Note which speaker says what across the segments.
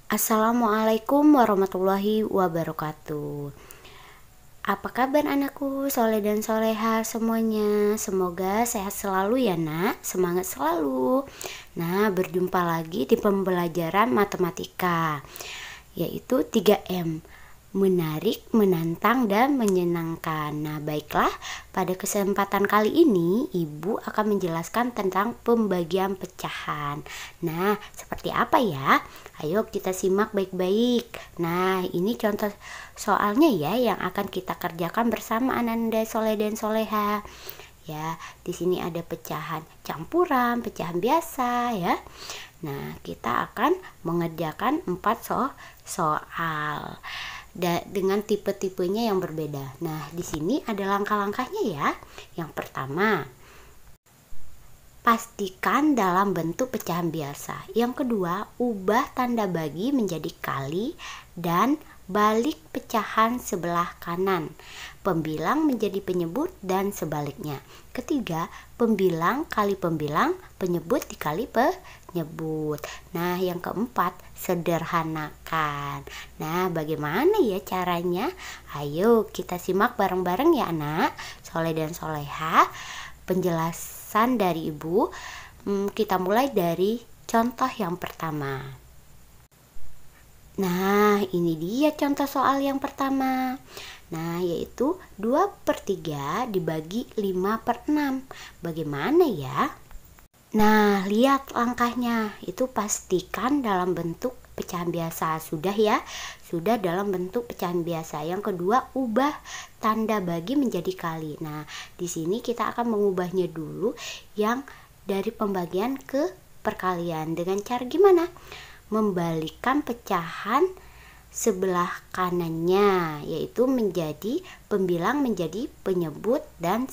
Speaker 1: Assalamualaikum warahmatullahi wabarakatuh. Apa kabar anakku, soleh dan soleha semuanya? Semoga sehat selalu ya nak, semangat selalu. Nah, berjumpa lagi di pembelajaran matematika, yaitu 3M. Menarik, menantang, dan menyenangkan. Nah, baiklah, pada kesempatan kali ini Ibu akan menjelaskan tentang pembagian pecahan. Nah, seperti apa ya? Ayo kita simak baik-baik. Nah, ini contoh soalnya ya yang akan kita kerjakan bersama Ananda Soleh dan Soleha. Ya, di sini ada pecahan campuran, pecahan biasa ya. Nah, kita akan mengerjakan 4 soal dengan tipe-tipenya yang berbeda. Nah, di sini ada langkah-langkahnya ya. Yang pertama, pastikan dalam bentuk pecahan biasa. Yang kedua, ubah tanda bagi menjadi kali dan balik pecahan sebelah kanan. Pembilang menjadi penyebut dan sebaliknya. Ketiga, pembilang kali pembilang, penyebut dikali penyebut. Nah, yang keempat, sederhanakan. Nah, bagaimana ya caranya? Ayo kita simak bareng-bareng ya anak, Soleh dan Soleha. Penjelasan dari Ibu, kita mulai dari contoh yang pertama. Nah, ini dia contoh soal yang pertama. Nah, yaitu 2/3 dibagi 5/6. Bagaimana ya? Nah, lihat langkahnya. Itu pastikan dalam bentuk pecahan biasa. Sudah ya? Sudah dalam bentuk pecahan biasa. Yang kedua, ubah tanda bagi menjadi kali. Nah, di sini kita akan mengubahnya dulu yang dari pembagian ke perkalian. Dengan cara gimana? Membalikkan pecahan sebelah kanannya, yaitu menjadi pembilang menjadi penyebut dan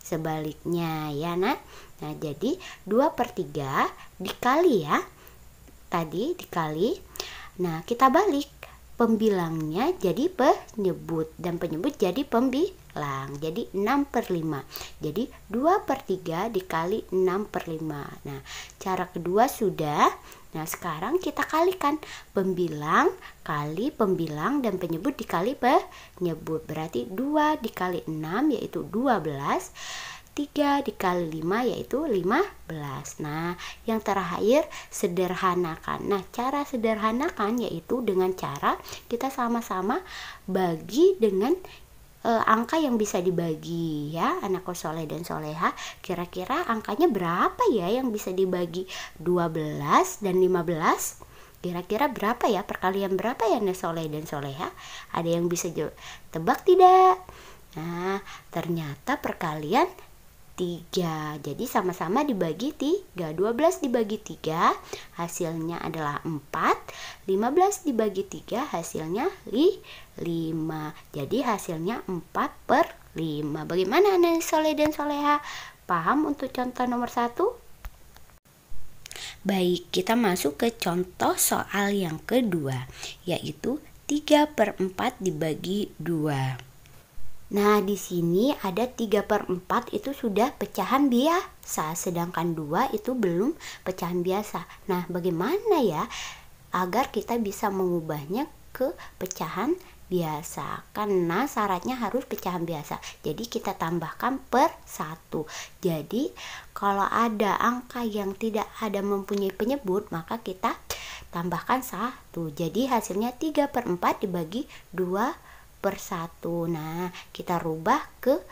Speaker 1: sebaliknya ya nak. Nah, jadi 2/3 dikali ya, tadi dikali. Nah, kita balik, pembilangnya jadi penyebut dan penyebut jadi pembilang, jadi 6/5. Jadi 2/3 dikali 6/5. Nah, cara kedua sudah. Nah, sekarang kita kalikan, pembilang kali pembilang dan penyebut dikali penyebut, berarti 2 dikali 6 yaitu 12, 3 dikali 5 yaitu 15. Nah, yang terakhir sederhanakan. Nah, cara sederhanakan yaitu dengan cara kita sama-sama bagi dengan angka yang bisa dibagi ya anakku Soleh dan Soleha. Kira-kira angkanya berapa ya yang bisa dibagi 12 dan 15? Kira-kira berapa ya, perkalian berapa ya anak Soleh dan Soleha? Ada yang bisa tebak tidak? Nah, ternyata perkalian 3. Jadi sama-sama dibagi 3. 12 dibagi 3 hasilnya adalah 4. 15 dibagi 3 hasilnya 5. Jadi hasilnya 4/5. Bagaimana anak Soleh dan Soleha? Paham untuk contoh nomor 1? Baik, kita masuk ke contoh soal yang kedua, yaitu 3/4 dibagi 2. Nah, di sini ada 3/4 itu sudah pecahan biasa, sedangkan 2 itu belum pecahan biasa. Nah, bagaimana ya agar kita bisa mengubahnya ke pecahan biasa? Karena syaratnya harus pecahan biasa. Jadi kita tambahkan per 1. Jadi kalau ada angka yang tidak ada mempunyai penyebut, maka kita tambahkan 1. Jadi hasilnya 3/4 dibagi 2/1. Nah, kita rubah ke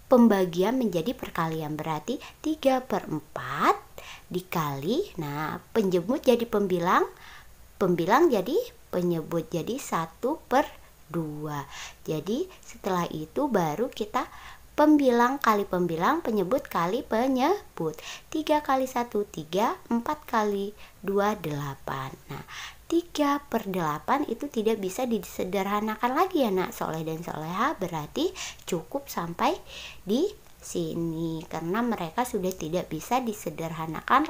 Speaker 1: pembagian menjadi perkalian, berarti 3/4 dikali, nah penyebut jadi pembilang, pembilang jadi penyebut, jadi 1/2. Jadi setelah itu baru kita pembilang kali pembilang, penyebut kali penyebut. 3 kali 1 3, 4 kali 2 8. Nah, 3/8 itu tidak bisa disederhanakan lagi ya nak Soleh dan Soleha, berarti cukup sampai di sini karena mereka sudah tidak bisa disederhanakan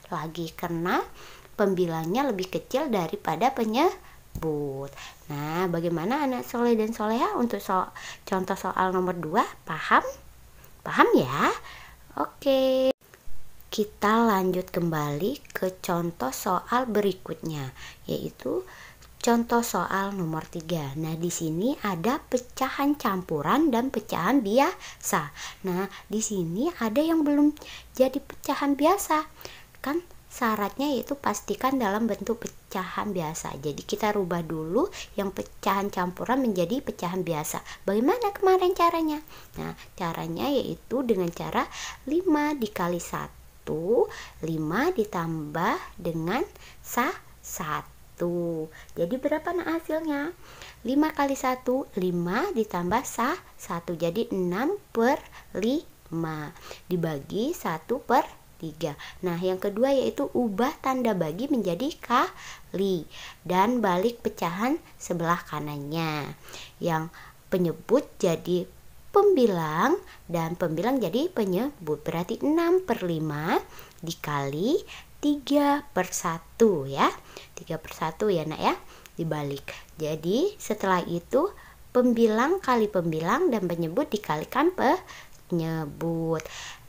Speaker 1: lagi karena pembilangnya lebih kecil daripada penyebut. Nah, bagaimana anak Soleh dan Soleha untuk contoh soal nomor 2? Paham? Paham ya? Oke. kita lanjut kembali ke contoh soal berikutnya, yaitu contoh soal nomor 3. Nah, di sini ada pecahan campuran dan pecahan biasa. Nah, di sini ada yang belum jadi pecahan biasa. Kan syaratnya yaitu pastikan dalam bentuk pecahan biasa. Jadi kita rubah dulu yang pecahan campuran menjadi pecahan biasa. Bagaimana kemarin caranya? Nah, caranya yaitu dengan cara 5 dikali 1, 5 ditambah dengan 1. Jadi berapa nah hasilnya? 5 kali 1, 5 ditambah 1. Jadi 6/5 dibagi 1/3. Nah, yang kedua yaitu ubah tanda bagi menjadi kali dan balik pecahan sebelah kanannya. Yang penyebut jadi pembilang dan pembilang jadi penyebut. Berarti 6/5 dikali 3/1 ya. 3/1 ya nak ya, dibalik. Jadi setelah itu pembilang kali pembilang dan penyebut dikalikan penyebut.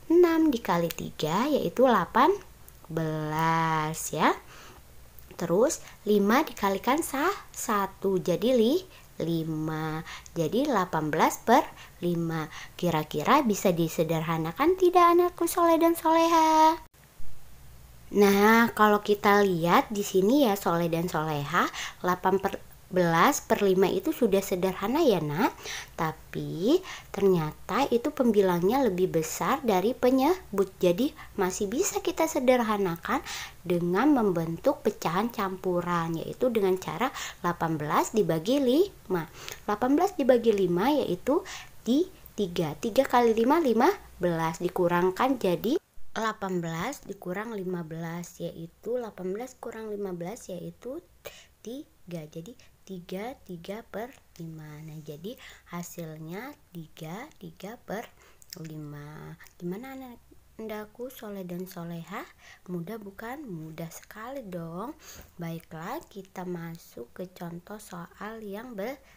Speaker 1: 6 dikali 3 yaitu 18 ya. Terus 5 dikalikan 1 jadi 5. Jadi 18/5. Kira-kira bisa disederhanakan tidak anakku soleh dan soleha? Nah, kalau kita lihat di sini ya soleh dan soleha, 18/5 itu sudah sederhana ya nak. Tapi ternyata itu pembilangnya lebih besar dari penyebut. Jadi masih bisa kita sederhanakan dengan membentuk pecahan campuran, yaitu dengan cara 18 dibagi 5. 18 dibagi 5 yaitu di 3. 3 kali 5, 15 dikurangkan jadi 18 dikurang 15 yaitu 18 kurang 15 yaitu 3. Jadi 3/5. Nah, jadi hasilnya 3/5. Gimana anakku soleh dan soleha? Mudah bukan? Mudah sekali dong. Baiklah, kita masuk ke contoh soal yang berikutnya.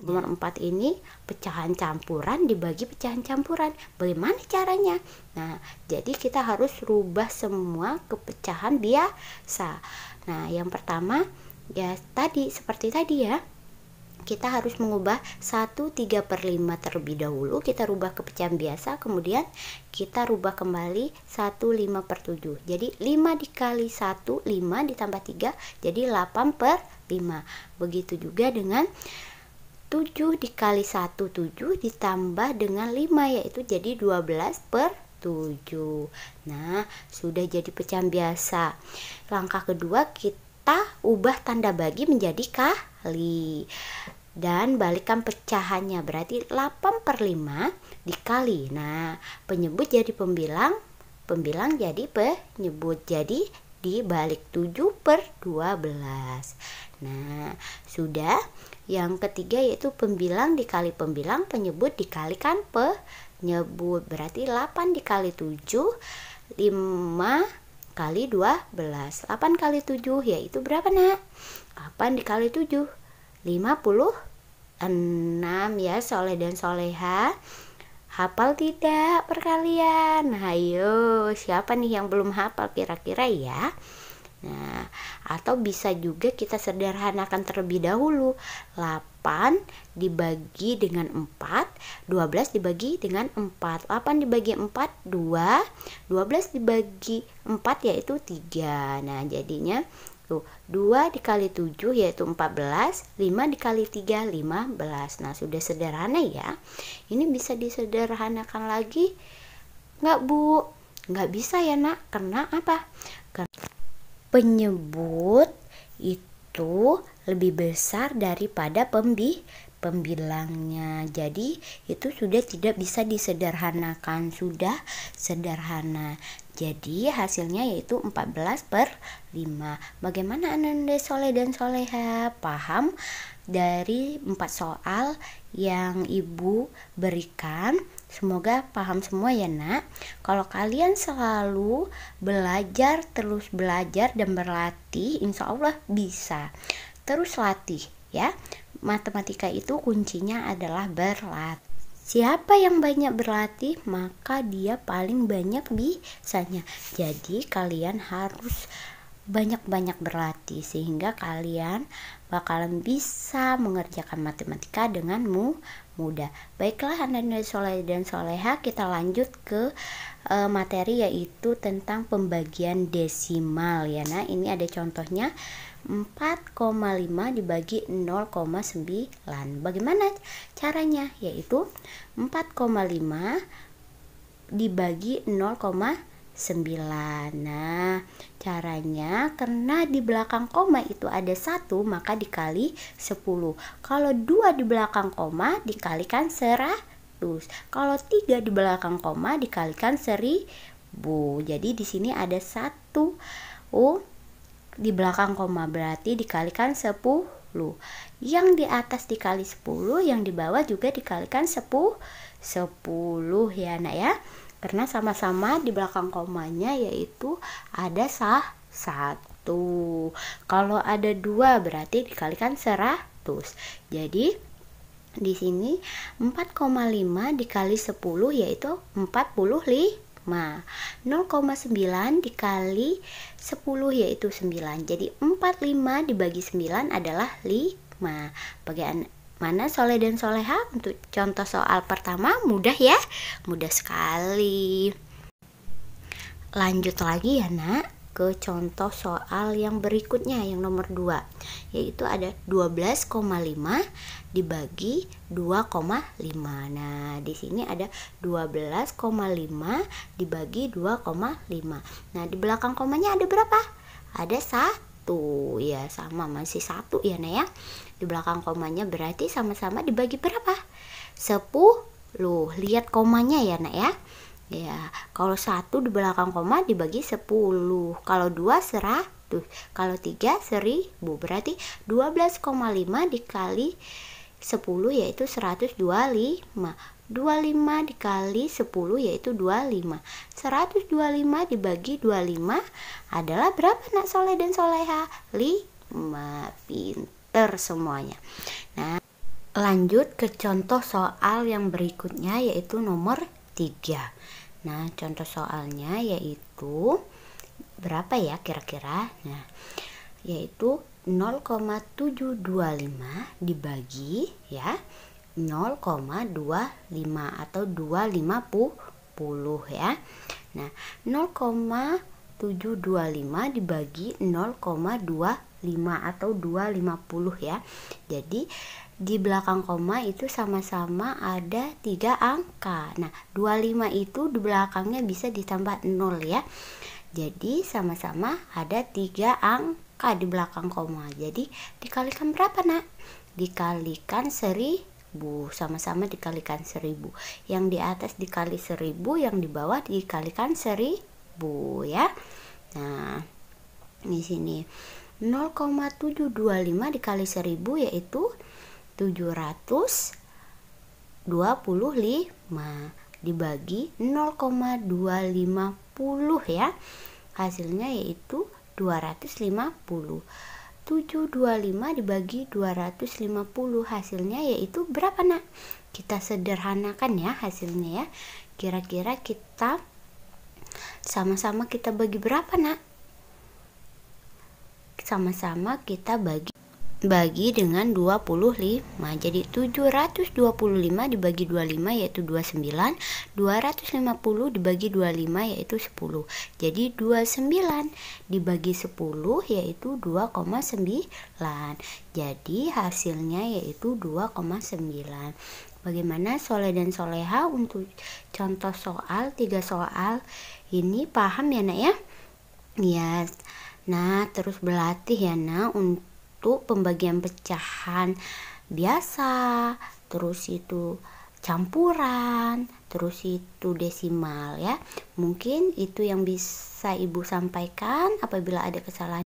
Speaker 1: Nomor 4 ini pecahan campuran dibagi pecahan campuran. Bagaimana caranya? Nah, jadi kita harus rubah semua ke pecahan biasa. Nah, yang pertama ya tadi seperti tadi ya. Kita harus mengubah 1/3/5 terlebih dahulu, kita rubah ke pecahan biasa, kemudian kita rubah kembali 1/5/7. Jadi 5 dikali 1, 5 ditambah 3 jadi 8/5. Begitu juga dengan 7 dikali 1, 7 ditambah dengan 5 yaitu jadi 12/7. Nah, sudah jadi pecahan biasa. Langkah kedua kita ubah tanda bagi menjadi kali dan balikan pecahannya, berarti 8/5 dikali. Nah, penyebut jadi pembilang, pembilang jadi penyebut, jadi dibalik 7/12. Nah, sudah. Yang ketiga yaitu pembilang dikali pembilang, penyebut dikalikan penyebut, berarti 8 dikali 7, 5 kali 12. 8 kali 7 yaitu berapa nak? 8 dikali 7 56 ya soleh dan soleha. Hafal tidak perkalian? Ayo, siapa nih yang belum hafal kira-kira ya? Nah, atau bisa juga kita sederhanakan terlebih dahulu. 8 dibagi dengan 4, 12 dibagi dengan 4. 8 dibagi 4, 2. 12 dibagi 4 yaitu 3. Nah, jadinya tuh 2 dikali 7 yaitu 14, 5 dikali 3, 15. Nah, sudah sederhana ya. Ini bisa disederhanakan lagi nggak Bu? Nggak bisa ya nak. Karena apa? Karena penyebut itu lebih besar daripada pembilangnya. Jadi itu sudah tidak bisa disederhanakan, sudah sederhana. Jadi hasilnya yaitu 14/5. Bagaimana Anda soleh dan soleha? Paham dari 4 soal yang Ibu berikan? Semoga paham semua ya nak. Kalau kalian selalu belajar, terus belajar dan berlatih, insya Allah bisa. Terus latih ya. Matematika itu kuncinya adalah berlatih. Siapa yang banyak berlatih, maka dia paling banyak bisanya. Jadi kalian harus banyak-banyak berlatih sehingga kalian bakalan bisa mengerjakan matematika dengan mudah. Baiklah anak-anak soleh dan soleha, kita lanjut ke materi yaitu tentang pembagian desimal ya. Nah, ini ada contohnya 4,5 dibagi 0,9. Bagaimana caranya? Yaitu 4,5 dibagi 0,9. Nah, caranya karena di belakang koma itu ada 1, maka dikali 10. Kalau 2 di belakang koma dikalikan 100. Kalau 3 di belakang koma dikalikan 1000. Jadi di sini ada 1 di belakang koma, berarti dikalikan 10. Yang di atas dikali 10, yang di bawah juga dikalikan 10 ya nak ya, karena sama-sama di belakang komanya yaitu ada 1. Kalau ada 2 berarti dikalikan 100. Jadi di sini 4,5 dikali 10 yaitu 45. 0,9 dikali 10 yaitu 9. Jadi 45 dibagi 9 adalah 5. Bagaimana soleh dan soleha untuk contoh soal pertama? Mudah ya? Mudah sekali. Lanjut lagi ya nak, ke contoh soal yang berikutnya, yang nomor 2, yaitu ada 12,5 dibagi 2,5. Nah, di sini ada 12,5 dibagi 2,5. Nah, di belakang komanya ada berapa? Ada 1. Ya, sama, masih 1 ya nah ya. Di belakang komanya berarti sama-sama dibagi berapa? 10. Lihat komanya ya nak ya. Ya, kalau 1 di belakang koma dibagi 10. Kalau 2 100. Kalau 3 1000. Berarti 12,5 dikali 10 yaitu 125. 25 dikali 10 yaitu 25. 125 dibagi 25 adalah berapa nak soleh dan soleha? 5. Pinter semuanya. Nah, lanjut ke contoh soal yang berikutnya yaitu nomor 3. Nah, contoh soalnya yaitu berapa ya kira-kira? Nah, yaitu 0,725 dibagi ya 0,25 atau 250 ya. Nah, 0,725 dibagi 0,25 atau 250 ya. Jadi di belakang koma itu sama-sama ada 3 angka. Nah, 25 itu di belakangnya bisa ditambah 0 ya. Jadi sama-sama ada 3 angka di belakang koma. Jadi dikalikan berapa nak? Dikalikan 1000. Sama-sama dikalikan 1000. Yang di atas dikali 1000, yang di bawah dikalikan 1000 ya. Nah, di sini 0,725 dikali 1000 yaitu 725 dibagi 0,250 ya. Hasilnya yaitu 250. 725 dibagi 250 hasilnya yaitu berapa nak? Kita sederhanakan ya hasilnya ya. Kira-kira kita sama-sama kita bagi berapa nak? Sama-sama kita bagi dengan 25. Jadi 725 dibagi 25 yaitu 29. 250 dibagi 25 yaitu 10. Jadi 29 dibagi 10 yaitu 2,9. Jadi hasilnya yaitu 2,9. Bagaimana soleh dan soleha untuk contoh soal 3 soal ini, paham ya nak ya? Ya. Nah, terus berlatih ya nak untuk pembagian pecahan biasa, terus itu campuran, terus itu desimal ya. Mungkin itu yang bisa ibu sampaikan. Apabila ada kesalahan